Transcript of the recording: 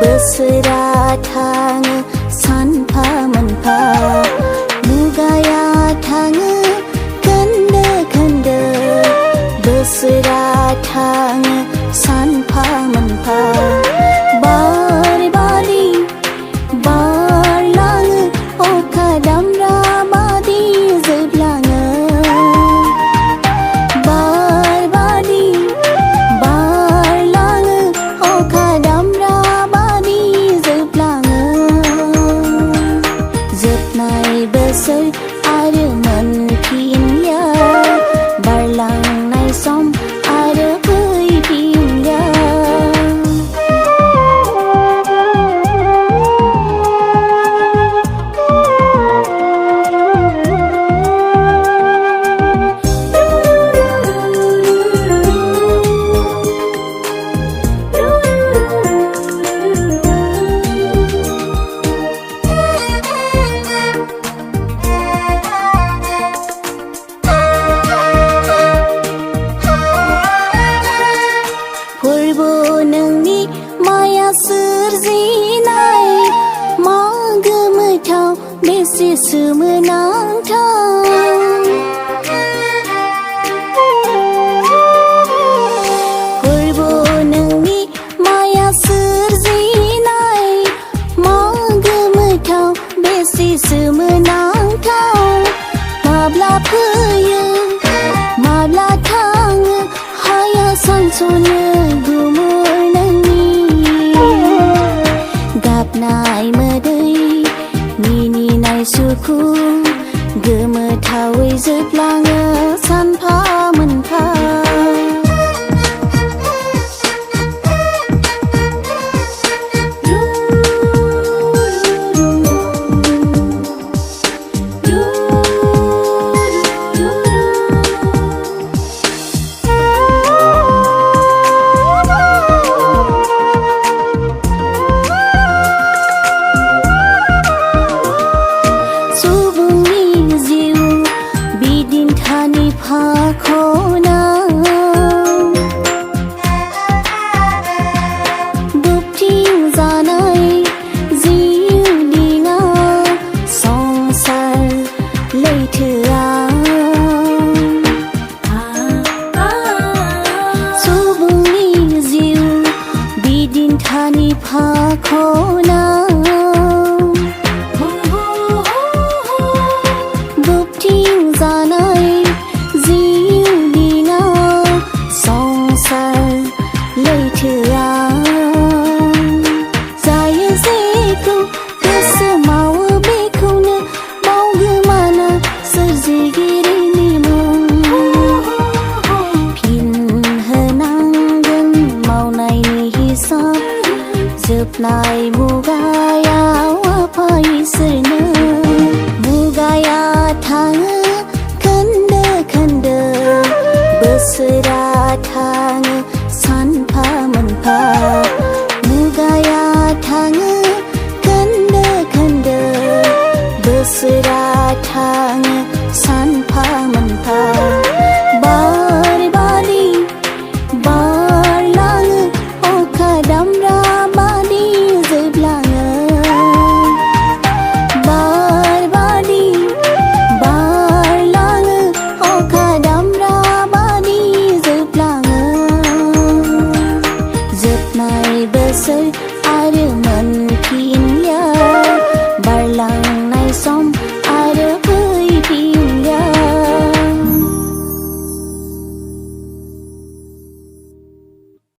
बोसोरा थाङो सानफा मोनफा मुगाया थाङो खोन्दो खोन्दो बोसोरा थाङो सानफा मोनफा बार बारि बारलाङो अखा दामब्रा बादि जोबलाङो बार बारि बारलाङो अखा दामब्रा बोसोर आरो मोनफिनलिया बारलांनाय सम आरो फैफिनलिया नोंनि माया सोरजिनाय मा गोमोथाव बेसे सोमोनांथाव फोरबो नोंनि माया सोरजिनाय मा गोमोथाव बेसे सोमोनांथाव माब्ला फैयो माब्ला थाङो हाया सानस'नो गाबनाय मोदै मिनिनाय सुखु गोमोथावै जोबलाङो सानफा मोनफा जोबनाय मुगायाव आफा इसोरनो मुगाया थाङो खोन्दो खोन्दो बोसोरा थाङो